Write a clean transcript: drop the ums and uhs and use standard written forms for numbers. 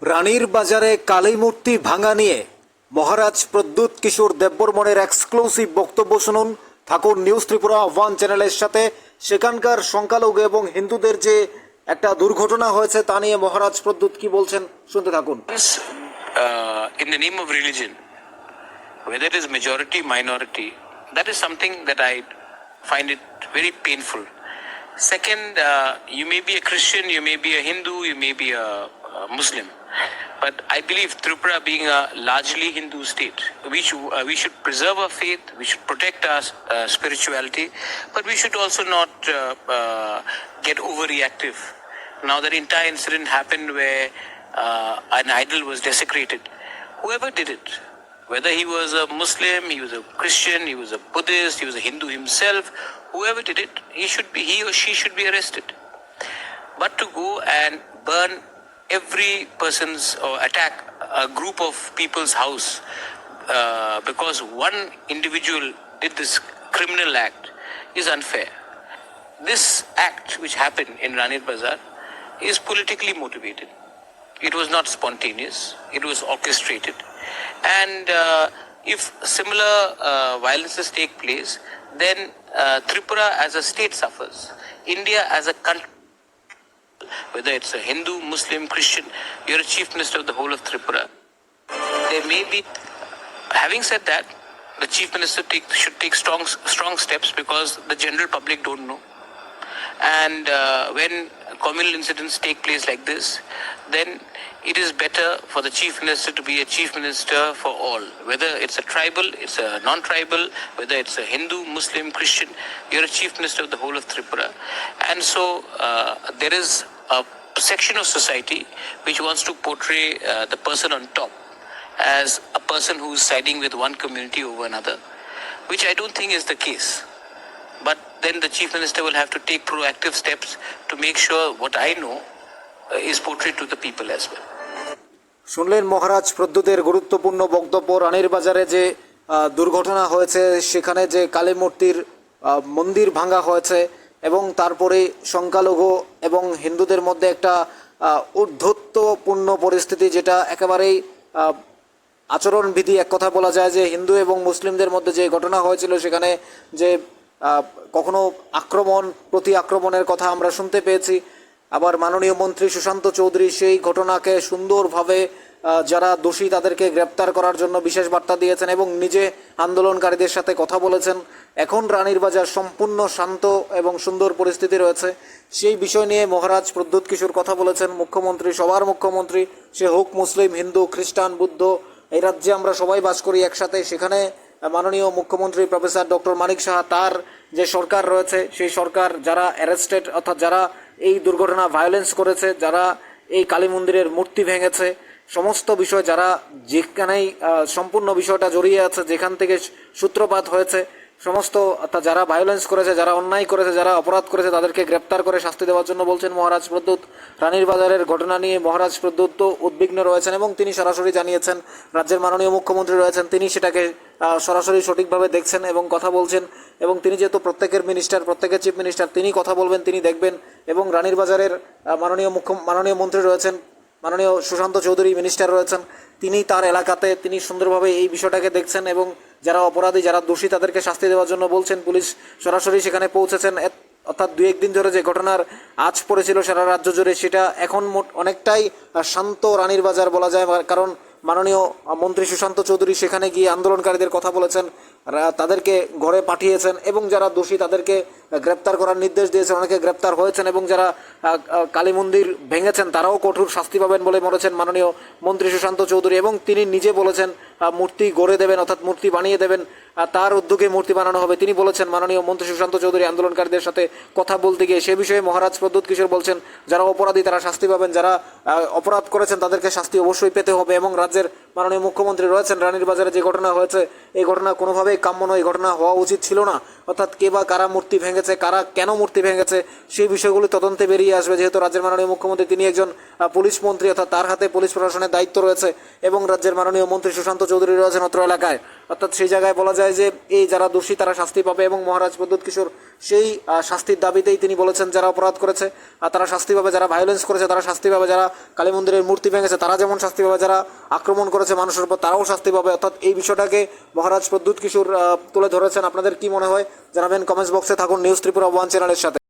রানীর বাজারে কালী মূর্তি ভাঙা নিয়ে মহারাজ প্রদ্যুৎ কিশোর দেববর্মনের এক্সক্লুসিভ বক্তব্য শুনুন। ঠাকুর নিউজ ত্রিপুরা ওয়ান চ্যানেলের সাথে সেখানকার সংখ্যালঘু এবং হিন্দুদের যে একটা দুর্ঘটনা হয়েছে তা নিয়ে মহারাজ প্রদ্যুৎ কি বলছেন শুনতে থাকুন। In the name of religion, whether it is majority, minority, that is something that I find it very painful. Second, you may be a Christian, you may be a Hindu, you may be a Muslim, but I believe Tripura being a largely Hindu state, we should preserve our faith, we should protect our spirituality, but we should also not get overreactive. Now that entire incident happened where an idol was desecrated. Whoever did it, whether he was a Muslim, he was a Christian, he was a Buddhist, he was a Hindu himself, whoever did it, he or she should be arrested. But to go and burn every person's or attack a group of people's house because one individual did this criminal act is unfair. This act which happened in Ranir Bazar is politically motivated. It was not spontaneous, it was orchestrated. And if similar violences take place, then Tripura as a state suffers. India as a country, whether it's a Hindu, Muslim, Christian, you're a chief minister of the whole of Tripura. There may be, having said that, the chief minister should take strong steps because the general public don't know. And when communal incidents take place like this, then it is better for the chief minister to be a chief minister for all. Whether it's a tribal, it's a non-tribal, whether it's a Hindu, Muslim, Christian, you're a chief minister of the whole of Tripura. And so there is a section of society which wants to portray the person on top as a person who's siding with one community over another, which I don't think is the case. But then the chief minister will have to take proactive steps to make sure what I know is portrayed to the people as well. শুনলেন মহারাজ প্রদ্যুতের গুরুত্বপূর্ণ বক্তব্য। রানীর বাজারে যে দুর্ঘটনা হয়েছে সেখানে যে কালী মূর্তির মন্দির ভাঙা হয়েছে এবং তারপরে সংখ্যালঘু এবং হিন্দুদের মধ্যে একটা ঊর্ধ্বত্বপূর্ণ পরিস্থিতি, যেটা একেবারেই আচরণবিধি। এক কথা বলা যায় যে হিন্দু এবং মুসলিমদের মধ্যে যে ঘটনা হয়েছিল সেখানে যে কখনো আক্রমণ প্রতি আক্রমণের কথা আমরা শুনতে পেয়েছি। আবার মাননীয় মন্ত্রী সুশান্ত চৌধুরী সেই ঘটনাকে সুন্দরভাবে যারা দোষী তাদেরকে গ্রেপ্তার করার জন্য বিশেষ বার্তা দিয়েছেন এবং নিজে আন্দোলনকারীদের সাথে কথা বলেছেন। এখন রানীর বাজার সম্পূর্ণ শান্ত এবং সুন্দর পরিস্থিতি রয়েছে। সেই বিষয় নিয়ে মহারাজ প্রদ্যুৎ কিশোর কথা বলেছেন। মুখ্যমন্ত্রী, সবার মুখ্যমন্ত্রী, সে হোক মুসলিম, হিন্দু, খ্রিস্টান, বুদ্ধ, এই রাজ্যে আমরা সবাই বাস করি একসাথে। সেখানে মাননীয় মুখ্যমন্ত্রী প্রফেসর ডক্টর মানিক সাহা, তার যে সরকার রয়েছে সেই সরকার যারা অ্যারেস্টেড অর্থাৎ যারা এই দুর্ঘটনা ভায়োলেন্স করেছে, যারা এই কালী মন্দিরের মূর্তি ভেঙেছে, সমস্ত বিষয় যারা যেখানেই সম্পূর্ণ বিষয়টা জড়িয়ে আছে, যেখান থেকে সূত্রপাত হয়েছে, সমস্ত অর্থাৎ যারা ভায়োলেন্স করেছে, যারা অন্যায় করেছে, যারা অপরাধ করেছে তাদেরকে গ্রেপ্তার করে শাস্তি দেওয়ার জন্য বলছেন মহারাজ প্রদ্যুৎ। রানীর বাজারের ঘটনা নিয়ে মহারাজ প্রদ্যুৎ তো উদ্বিগ্ন রয়েছেন এবং তিনি সরাসরি জানিয়েছেন, রাজ্যের মাননীয় মুখ্যমন্ত্রী রয়েছেন, তিনি সেটাকে সরাসরি সঠিকভাবে দেখছেন এবং কথা বলছেন। এবং তিনি যেহেতু প্রত্যেকের মিনিস্টার, প্রত্যেকের চিফ মিনিস্টার, তিনি কথা বলবেন, তিনি দেখবেন। এবং রানীর বাজারের মাননীয় মন্ত্রী রয়েছেন, মাননীয় সুশান্ত চৌধুরী মিনিস্টার রয়েছেন, তিনি তার এলাকাতে তিনি সুন্দরভাবে এই বিষয়টাকে দেখছেন এবং যারা অপরাধী, যারা দোষী তাদেরকে শাস্তি দেওয়ার জন্য বলছেন। পুলিশ সরাসরি সেখানে পৌঁছেছেন। অর্থাৎ 2-1 দিন ধরে যে ঘটনার আঁচ পড়েছিল সারা রাজ্য জুড়ে, সেটা এখন অনেকটাই শান্ত রানীর বাজার বলা যায়। কারণ মাননীয় মন্ত্রী সুশান্ত চৌধুরী সেখানে গিয়ে আন্দোলনকারীদের কথা বলেছেন, তাদেরকে ঘরে পাঠিয়েছেন এবং যারা দোষী তাদেরকে গ্রেপ্তার করার নির্দেশ দিয়েছেন। অনেকে গ্রেপ্তার হয়েছেন এবং যারা কালী মন্দির ভেঙেছেন তারাও কঠোর শাস্তি পাবেন বলে বলেছেন মাননীয় মন্ত্রী সুশান্ত চৌধুরী। এবং তিনি নিজে বলেছেন মূর্তি গড়ে দেবেন, অর্থাৎ মূর্তি বানিয়ে দেবেন, তার উদ্যোগে মূর্তি বানানো হবে। তিনি বলেছেন মাননীয় মন্ত্রী সুশান্ত চৌধুরী আন্দোলনকারীদের সাথে কথা বলতে গিয়ে সে বিষয়ে মহারাজ প্রদ্যুৎ কিশোর বলছেন, যারা অপরাধী তারা শাস্তি পাবেন, যারা অপরাধ করেছেন তাদেরকে শাস্তি অবশ্যই পেতে হবে। এবং রাজ্যের মাননীয় মুখ্যমন্ত্রী রয়েছেন, রানীর বাজারে যে ঘটনা হয়েছে এই ঘটনা কোনোভাবেই কাম্য নয়, এই ঘটনা হওয়া উচিত ছিল না। অর্থাৎ কে বা কারা মূর্তি ভেঙেছে, কারা কেন মূর্তি ভেঙেছে সেই বিষয়গুলি তদন্তে বেরিয়ে আসবে। যেহেতু রাজ্যের মাননীয় মুখ্যমন্ত্রী তিনি একজন পুলিশ মন্ত্রী, অর্থাৎ তার হাতে পুলিশ প্রশাসনের দায়িত্ব রয়েছে এবং রাজ্যের মাননীয় মন্ত্রী সুশান্ত চৌধুরী রয়েছেন অত্র এলাকায়, অর্থাৎ সেই জায়গায় বলা যায় যে এই যারা দোষী তারা শাস্তি পাবে এবং মহারাজ প্রদ্যুৎ কিশোর সেই শাস্তির দাবিতেই তিনি বলেছেন যারা অপরাধ করেছে তারা শাস্তি পাবে, যারা ভায়োলেন্স করেছে তারা শাস্তি পাবে, যারা কালী মন্দিরের মূর্তি ভেঙেছে তারা যেমন শাস্তি পাবে, যারা আক্রমণ করেছে মানুষের উপর তারাও শাস্তি পাবে। অর্থাৎ এই বিষয়টাকে মহারাজ প্রদ্যুৎ কিশোর তুলে ধরেছেন। আপনাদের কি মনে হয় জানাবেন কমেন্টস বক্সে। থাকুন নিউজ ত্রিপুরা 1 চ্যানেলের সাথে।